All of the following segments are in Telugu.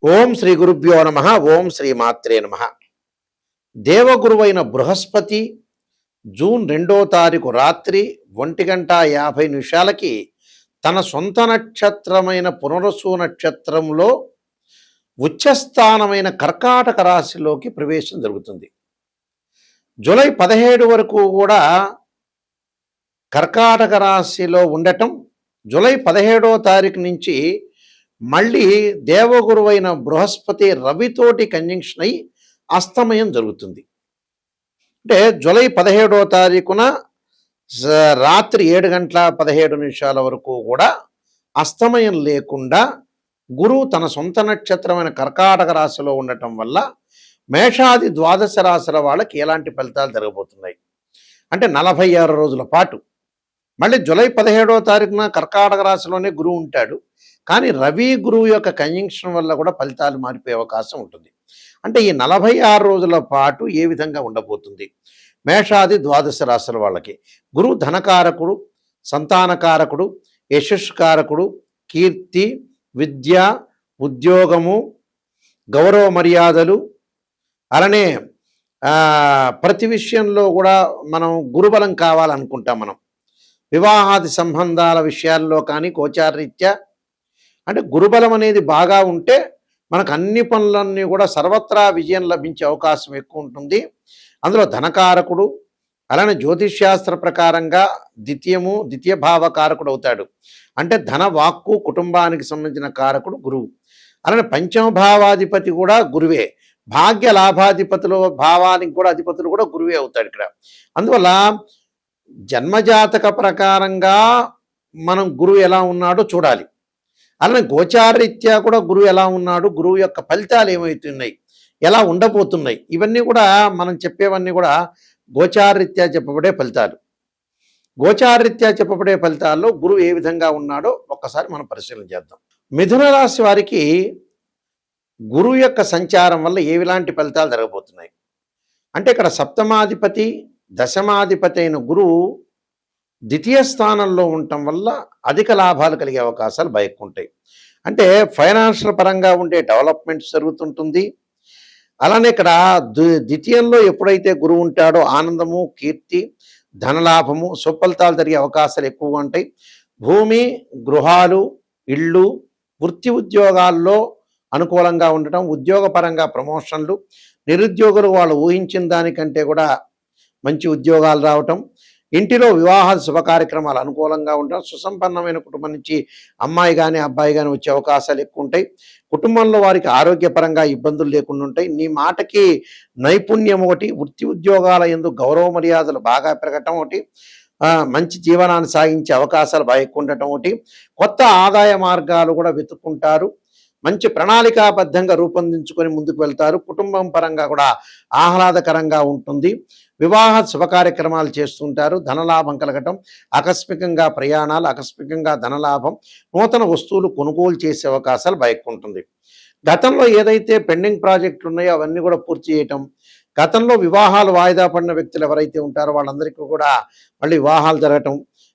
ఓం శ్రీ గురుభ్యో నమ. ఓం శ్రీ మాత్రే నమ. దేవగురువైన బృహస్పతి జూన్ 2వ తారీఖు రాత్రి 1:50 తన సొంత నక్షత్రమైన పునరసు నక్షత్రంలో ఉచ్చస్థానమైన కర్కాటక రాశిలోకి ప్రవేశం జరుగుతుంది. జూలై 17 వరకు కూడా కర్కాటక రాశిలో ఉండటం, జూలై 17వ తారీఖు నుంచి మళ్ళీ దేవగురువైన బృహస్పతి రవితోటి కంజంక్షన్ అయి అస్తమయం జరుగుతుంది. అంటే జూలై 17వ తారీఖున రాత్రి 7:17 వరకు కూడా అస్తమయం లేకుండా గురువు తన సొంత నక్షత్రమైన కర్కాటక రాశిలో ఉండటం వల్ల మేషాది ద్వాదశ రాశుల వాళ్ళకి ఎలాంటి ఫలితాలు జరగబోతున్నాయి అంటే 46 రోజుల పాటు. మళ్ళీ జూలై 17వ తారీఖున కర్కాటక రాశిలోనే గురువు ఉంటాడు. కానీ రవి గురువు యొక్క కంజంక్షన్ వల్ల కూడా ఫలితాలు మారిపోయే అవకాశం ఉంటుంది. అంటే ఈ 46 రోజుల పాటు ఏ విధంగా ఉండబోతుంది మేషాది ద్వాదశ రాశుల వాళ్ళకి? గురువు ధనకారకుడు, సంతానకారకుడు, యశస్కారకుడు, కీర్తి, విద్య, ఉద్యోగము, గౌరవ మర్యాదలు, అలానే ప్రతి విషయంలో కూడా మనం గురుబలం కావాలనుకుంటాం. మనం వివాహాది సంబంధాల విషయాల్లో కానీ గోచారరీత్యా అంటే గురుబలం అనేది బాగా ఉంటే మనకు అన్ని పనులన్నీ కూడా సర్వత్రా విజయం లభించే అవకాశం ఎక్కువ ఉంటుంది. అందులో ధనకారకుడు, అలానే జ్యోతిష్శాస్త్ర ప్రకారంగా ద్వితీయ భావకారకుడు అవుతాడు. అంటే ధన, వాక్కు, కుటుంబానికి సంబంధించిన కారకుడు గురువు. అలానే పంచమ భావాధిపతి కూడా గురువే. భాగ్య లాభాధిపతులు, భావానికి కూడా అధిపతులు కూడా గురువే అవుతాడు ఇక్కడ. అందువల్ల జన్మజాతక ప్రకారంగా మనం గురువు ఎలా ఉన్నాడో చూడాలి. అలానే గోచారరీత్యా కూడా గురువు ఎలా ఉన్నాడు, గురువు యొక్క ఫలితాలు ఏమవుతున్నాయి, ఎలా ఉండబోతున్నాయి, ఇవన్నీ కూడా మనం చెప్పేవన్నీ కూడా గోచారరీత్యా చెప్పబడే ఫలితాలు. గోచారరీత్యా చెప్పబడే ఫలితాల్లో గురువు ఏ విధంగా ఉన్నాడో ఒక్కసారి మనం పరిశీలన చేద్దాం. మిథున రాశి వారికి గురువు యొక్క సంచారం వల్ల ఏలాంటి ఫలితాలు జరగబోతున్నాయి అంటే ఇక్కడ సప్తమాధిపతి, దశమాధిపతి అయిన గురువు ద్వితీయ స్థానంలో ఉండటం వల్ల అధిక లాభాలు కలిగే అవకాశాలు ఎక్కుంటాయి. అంటే ఫైనాన్షియల్ పరంగా ఉండే డెవలప్మెంట్స్ జరుగుతుంటుంది. అలానే ఇక్కడ ద్వితీయంలో ఎప్పుడైతే గురువు ఉంటాడో ఆనందము, కీర్తి, ధనలాభము, సుఫలితాలు జరిగే అవకాశాలు ఎక్కువగా ఉంటాయి. భూమి, గృహాలు, ఇళ్ళు, వృత్తి ఉద్యోగాల్లో అనుకూలంగా ఉండటం, ఉద్యోగపరంగా ప్రమోషన్లు, నిరుద్యోగులు వాళ్ళు ఊహించిన దానికంటే కూడా మంచి ఉద్యోగాలు రావటం, ఇంటిలో వివాహ శుభ కార్యక్రమాలు అనుకూలంగా ఉండటం, సుసంపన్నమైన కుటుంబం నుంచి అమ్మాయి కానీ అబ్బాయి కానీ వచ్చే అవకాశాలు ఎక్కువ ఉంటాయి. కుటుంబంలో వారికి ఆరోగ్యపరంగా ఇబ్బందులు లేకుండా ఉంటాయి. నీ మాటకి నైపుణ్యం ఒకటి, వృత్తి ఉద్యోగాల యందు గౌరవ మర్యాదలు బాగా పెరగటం ఒకటి, మంచి జీవనాన్ని సాగించే అవకాశాలు బాగా ఎక్కువ ఉండటం ఒకటి, కొత్త ఆదాయ మార్గాలు కూడా వెతుక్కుంటారు, మంచి ప్రణాళికాబద్ధంగా రూపొందించుకొని ముందుకు వెళ్తారు. కుటుంబం పరంగా కూడా ఆహ్లాదకరంగా ఉంటుంది. వివాహ శుభ కార్యక్రమాలు చేస్తుంటారు. ధనలాభం కలగటం, ఆకస్మికంగా ప్రయాణాలు, ఆకస్మికంగా ధనలాభం, నూతన వస్తువులు కొనుగోలు చేసే అవకాశాలు ఎక్కువ ఉంటుంది. గతంలో ఏదైతే పెండింగ్ ప్రాజెక్టులు ఉన్నాయో అవన్నీ కూడా పూర్తి చేయటం, గతంలో వివాహాలు వాయిదా పడిన వ్యక్తులు ఎవరైతే ఉంటారో వాళ్ళందరికీ కూడా మళ్ళీ వివాహాలు జరగటం,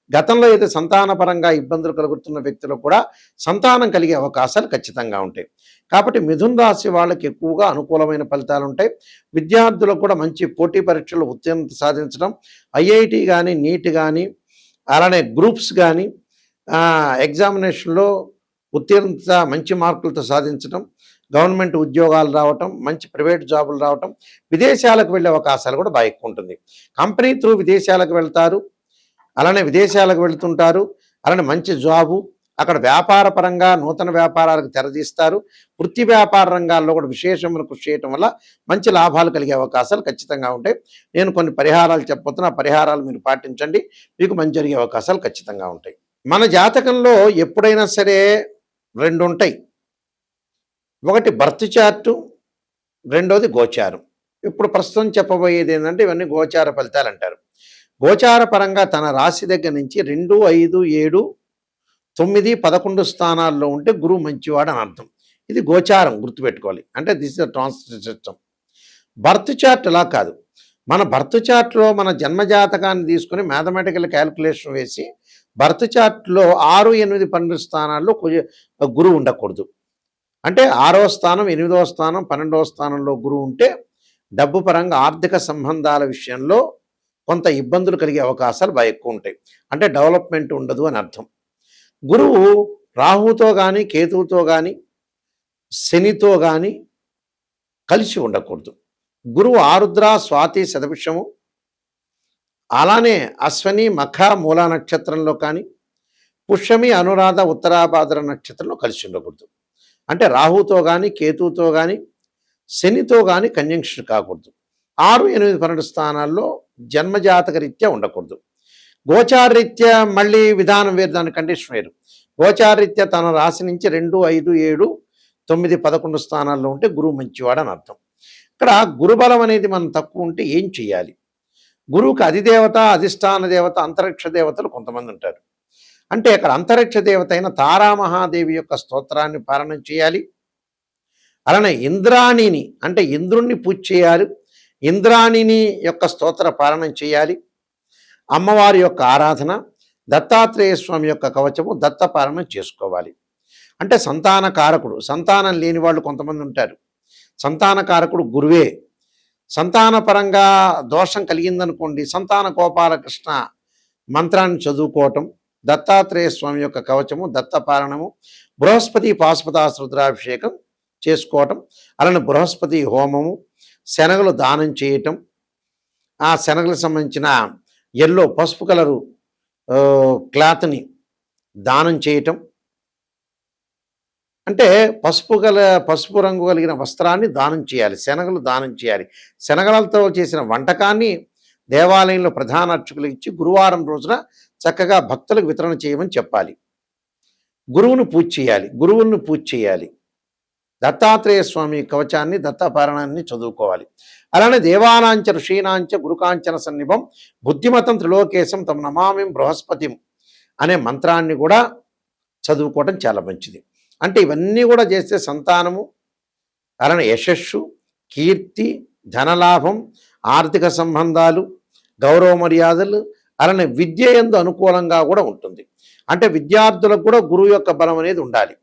గతంలో అయితే సంతానపరంగా ఇబ్బందులు కలుగుతున్న వ్యక్తులకు కూడా సంతానం కలిగే అవకాశాలు ఖచ్చితంగా ఉంటాయి. కాబట్టి మిథున రాశి వాళ్ళకి ఎక్కువగా అనుకూలమైన ఫలితాలు ఉంటాయి. విద్యార్థులకు కూడా మంచి పోటీ పరీక్షలు ఉత్తీర్ణత సాధించడం, ఐఐటి కానీ, నీట్ కానీ, అలానే గ్రూప్స్ కానీ ఎగ్జామినేషన్లో ఉత్తీర్ణత మంచి మార్కులతో సాధించడం, గవర్నమెంట్ ఉద్యోగాలు రావటం, మంచి ప్రైవేట్ జాబులు రావటం, విదేశాలకు వెళ్ళే అవకాశాలు కూడా బాగా ఎక్కువ ఉంటుంది. కంపెనీ త్రూ విదేశాలకు వెళ్తారు, అలానే విదేశాలకు వెళుతుంటారు, అలానే మంచి జాబు, అక్కడ వ్యాపార పరంగా నూతన వ్యాపారాలకు తెరదీస్తారు. వృత్తి వ్యాపార రంగాల్లో కూడా విశేషమైన కృషి చేయటం వల్ల మంచి లాభాలు కలిగే అవకాశాలు ఖచ్చితంగా ఉంటాయి. నేను కొన్ని పరిహారాలు చెప్పబోతున్నా, ఆ పరిహారాలు మీరు పాటించండి, మీకు మంచి జరిగే అవకాశాలు ఖచ్చితంగా ఉంటాయి. మన జాతకంలో ఎప్పుడైనా సరే 2 ఉంటాయి. ఒకటి బర్త్ చార్టు, రెండోది గోచారం. ఇప్పుడు ప్రస్తుతం చెప్పబోయేది ఏంటంటే ఇవన్నీ గోచార ఫలితాలు అంటారు. గోచార పరంగా తన రాశి దగ్గర నుంచి 2, 5, 7, 9, 11 స్థానాల్లో ఉంటే గురువు మంచివాడు అని అర్థం. ఇది గోచారం, గుర్తుపెట్టుకోవాలి. అంటే this is the translate system. Birth chart అలా కాదు. మన బర్త్ చార్ట్లో మన జన్మజాతకాన్ని తీసుకుని మ్యాథమెటికల్ క్యాలిక్యులేషన్ వేసి బర్త్ చార్ట్లో 6, 8, 12 స్థానాల్లో గురువు ఉండకూడదు. అంటే 6వ స్థానం, 8వ స్థానం, 12వ స్థానంలో గురువు ఉంటే డబ్బు పరంగా ఆర్థిక సంబంధాల విషయంలో కొంత ఇబ్బందులు కలిగే అవకాశాలు బాగా ఎక్కువ ఉంటాయి. అంటే డెవలప్మెంట్ ఉండదు అని అర్థం. గురువు రాహుతో కానీ, కేతువుతో కానీ, శనితో కానీ కలిసి ఉండకూడదు. గురువు ఆరుద్ర, స్వాతి, శతభిషము, అలానే అశ్వని, మఖ, మూల నక్షత్రంలో కానీ, పుష్యమి, అనురాధ, ఉత్తరాభాద్ర నక్షత్రంలో కలిసి ఉండకూడదు. అంటే రాహుతో కానీ, కేతువుతో కానీ, శనితో కానీ కంజంక్షన్ కాకూడదు. 6, 8, 12 స్థానాల్లో జన్మజాతక రీత్యా ఉండకూడదు. గోచారరీత్యా మళ్ళీ విధానం వేరు, దాని కండిషన్ వేరు. గోచారరీత్యా తన రాశి నుంచి 2, 5, 7, 9, 11 స్థానాల్లో ఉంటే గురువు మంచివాడని అర్థం. ఇక్కడ గురుబలం అనేది మనం తక్కువ ఉంటే ఏం చేయాలి? గురువుకి అధిదేవత, అధిష్టాన దేవత, అంతరిక్ష దేవతలు కొంతమంది ఉంటారు. అంటే అక్కడ అంతరిక్ష దేవత అయిన తారామహాదేవి యొక్క స్తోత్రాన్ని పారాయణం చేయాలి. అలానే ఇంద్రాణిని అంటే ఇంద్రుణ్ణి పూజ చేయాలి. ఇంద్రాణిని యొక్క స్తోత్ర పారాయణం చేయాలి. అమ్మవారి యొక్క ఆరాధన, దత్తాత్రేయ స్వామి యొక్క కవచము, దత్త పారాయణం చేసుకోవాలి. అంటే సంతాన కారకుడు, సంతానం లేని వాళ్ళు కొంతమంది ఉంటారు. సంతాన కారకుడు గురువే. సంతానపరంగా దోషం కలిగిందనుకోండి, సంతాన గోపాలకృష్ణ మంత్రాన్ని చదువుకోవటం, దత్తాత్రేయ స్వామి యొక్క కవచము, దత్త పారాయణము, బృహస్పతి పాశుపతాశ్రుద్రాభిషేకం చేసుకోవటం, అలానే బృహస్పతి హోమము, శనగలు దానం చేయటం, ఆ శనగలకు సంబంధించిన ఎల్లో పసుపు కలరు క్లాత్ని దానం చేయటం, అంటే పసుపు రంగు కలిగిన వస్త్రాన్ని దానం చేయాలి, శనగలు దానం చేయాలి. శనగలతో చేసిన వంటకాన్ని దేవాలయంలో ప్రధాన అర్చకులకు ఇచ్చి గురువారం రోజున చక్కగా భక్తులకు వితరణ చేయమని చెప్పాలి. గురువును పూజ చేయాలి. దత్తాత్రేయ స్వామి కవచాన్ని, దత్తపారాయణాన్ని చదువుకోవాలి. అలానే దేవానాంచ ఋషీనాంచ గురుకాంచన సన్నిభం బుద్ధిమతం త్రిలోకేశం తమ నమామిం బృహస్పతిం అనే మంత్రాన్ని కూడా చదువుకోవటం చాలా మంచిది. అంటే ఇవన్నీ కూడా చేస్తే సంతానము, అలానే యశస్సు, కీర్తి, ధనలాభం, ఆర్థిక సంబంధాలు, గౌరవ మర్యాదలు, అలానే విద్య యందు అనుకూలంగా కూడా ఉంటుంది. అంటే విద్యార్థులకు కూడా గురువు యొక్క బలం అనేది ఉండాలి.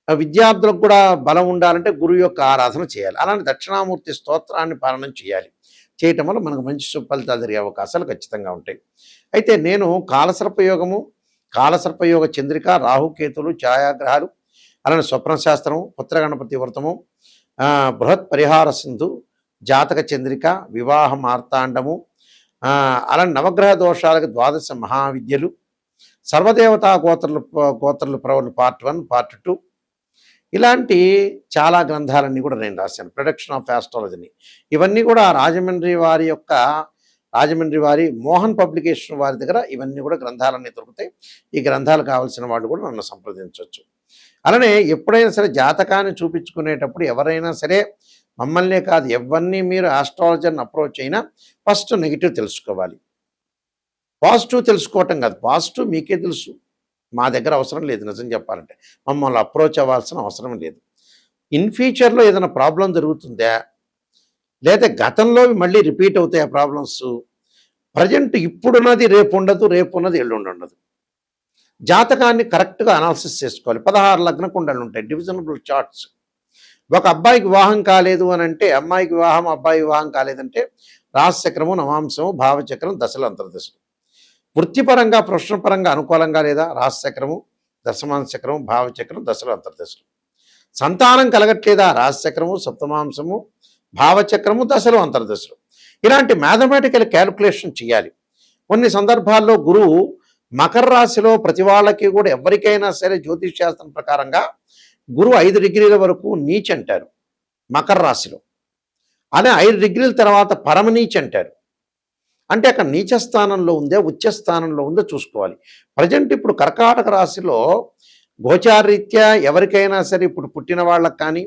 విద్యార్థులకు కూడా బలం ఉండాలంటే గురువు యొక్క ఆరాధన చేయాలి. అలానే దక్షిణామూర్తి స్తోత్రాన్ని పారాయణం చేయటం వల్ల మనకు మంచి ఫలితాలు జరిగే అవకాశాలు ఖచ్చితంగా ఉంటాయి. అయితే నేను కాలసర్పయోగ చంద్రిక, రాహుకేతులు, ఛాయాగ్రహాలు, అలానే స్వప్నశాస్త్రము, పుత్రగణపతి వ్రతము, బృహత్ పరిహార సింధు, జాతక చంద్రిక, వివాహ మార్తాండము, అలానే నవగ్రహ దోషాలకు 12 మహావిద్యలు, సర్వదేవతా గోత్రలు ప్రవలు పార్ట్ 1, పార్ట్ 2, ఇలాంటి చాలా గ్రంథాలన్నీ కూడా నేను రాశాను. ప్రొడక్షన్ ఆఫ్ ఆస్ట్రాలజీని ఇవన్నీ కూడా రాజమండ్రి వారి మోహన్ పబ్లికేషన్ వారి దగ్గర ఇవన్నీ కూడా గ్రంథాలన్నీ దొరుకుతాయి. ఈ గ్రంథాలు కావాల్సిన వాళ్ళు కూడా నన్ను సంప్రదించవచ్చు. అలానే ఎప్పుడైనా సరే జాతకాన్ని చూపించుకునేటప్పుడు ఎవరైనా సరే మమ్మల్నే కాదు ఎవరిని మీరు ఆస్ట్రాలజర్ని అప్రోచ్ అయినా ఫస్ట్ నెగిటివ్ తెలుసుకోవాలి. పాజిటివ్ తెలుసుకోవటం కాదు, పాజిటివ్ మీకే తెలుసు, మా దగ్గర అవసరం లేదు. నిజం చెప్పాలంటే మమ్మల్ని అప్రోచ్ అవ్వాల్సిన అవసరం లేదు. ఇన్ ఫ్యూచర్లో ఏదైనా ప్రాబ్లం జరుగుతుందా, లేదా గతంలో మళ్ళీ రిపీట్ అవుతాయి ఆ ప్రాబ్లమ్స్, ప్రజెంట్ ఇప్పుడున్నది రేపు ఉండదు, రేపు ఉన్నది ఎల్లుండి ఉండదు. జాతకాన్ని కరెక్ట్గా అనాలిసిస్ చేసుకోవాలి. 16 లగ్న కుండలు ఉంటాయి, డివిజనబుల్ చార్ట్స్. ఒక అబ్బాయికి వివాహం కాలేదు అని అంటే, అమ్మాయికి వివాహం, అబ్బాయి వివాహం కాలేదంటే రాశిచక్రము, నవాంశము, భావచక్రం, దశలు, అంతర్దశలు. వృత్తిపరంగా, ప్రొఫెషనల్ అనుకూలంగా లేదా రాశిచక్రము, దశమాంశ చక్రము, భావచక్రం, దశలు, అంతర్దశలు. సంతానం కలగట్లేదా రాశిచక్రము, సప్తమాంశము, భావచక్రము, దశలు, అంతర్దశలు. ఇలాంటి మ్యాథమెటికల్ క్యాలిక్యులేషన్ చేయాలి. కొన్ని సందర్భాల్లో గురువు మకర రాశిలో ప్రతి వాళ్ళకి కూడా ఎవరికైనా సరే జ్యోతిష్ శాస్త్రం ప్రకారంగా గురువు 5 డిగ్రీల వరకు నీచ్ అంటారు మకర రాశిలో. అనే 5 డిగ్రీల తర్వాత పరమనీచ్ అంటారు. అంటే అక్కడ నీచ స్థానంలో ఉందే, ఉచ్చ స్థానంలో ఉందో చూసుకోవాలి. ప్రజెంట్ ఇప్పుడు కర్కాటక రాశిలో గోచారరీత్యా ఎవరికైనా సరే ఇప్పుడు పుట్టిన వాళ్ళకి కానీ,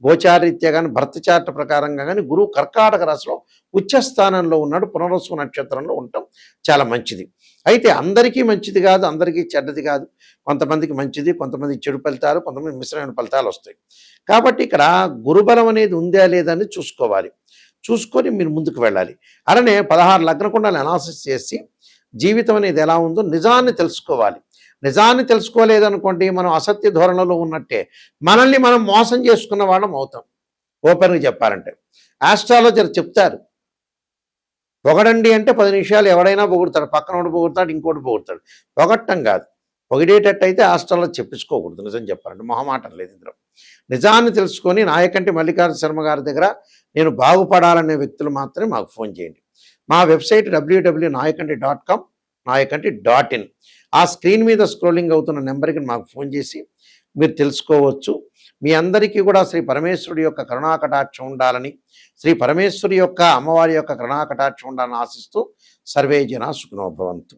గోచారరీత్యా కానీ, భర్త చార్ట్ ప్రకారంగా కానీ గురువు కర్కాటక రాశిలో ఉచ్చ స్థానంలో ఉన్నాడు. పునర్వసు నక్షత్రంలో ఉండటం చాలా మంచిది. అయితే అందరికీ మంచిది కాదు, అందరికీ చెడ్డది కాదు. కొంతమందికి మంచిది, కొంతమందికి చెడు ఫలితాలు, కొంతమంది మిశ్రమైన ఫలితాలు వస్తాయి. కాబట్టి ఇక్కడ గురుబలం అనేది ఉందా లేదా అని చూసుకొని మీరు ముందుకు వెళ్ళాలి. అలానే 16 లగ్న కుండలు అనాలిసిస్ చేసి జీవితం అనేది ఎలా ఉందో నిజాన్ని తెలుసుకోవాలి. నిజాన్ని తెలుసుకోలేదనుకోండి మనం అసత్య ధోరణిలో ఉన్నట్టే, మనల్ని మనం మోసం చేసుకున్న వాళ్ళం అవుతాం. ఓపెన్గా చెప్పాలంటే ఆస్ట్రాలజర్ చెప్తారు, పొగడండి అంటే 10 నిమిషాలు ఎవడైనా పొగుడతాడు, పక్కనోడు పొగుడతాడు, ఇంకోటి పొగుడతాడు. పొగట్టం కాదు, పొగిడేటట్టయితే ఆస్ట్రాలజీ చెప్పించుకోకూడదు. నిజం చెప్పాలంటే మొహమాటం లేదు ఇందులో. నిజాన్ని తెలుసుకొని నాయకంటి మల్లికార్జున శర్మ గారి దగ్గర నేను బాగుపడాలనే వ్యక్తులు మాత్రమే మాకు ఫోన్ చేయండి. మా వెబ్సైట్ www.nayakanti.com, nayakanti.in. ఆ స్క్రీన్ మీద స్క్రోలింగ్ అవుతున్న నెంబర్కి మాకు ఫోన్ చేసి మీరు తెలుసుకోవచ్చు. మీ అందరికీ కూడా శ్రీ పరమేశ్వరుడి యొక్క కరుణాకటాక్షం ఉండాలని, శ్రీ పరమేశ్వరి యొక్క అమ్మవారి యొక్క కరుణాకటాక్షం ఉండాలని ఆశిస్తూ సర్వే జనా సుఖినో భవంతు.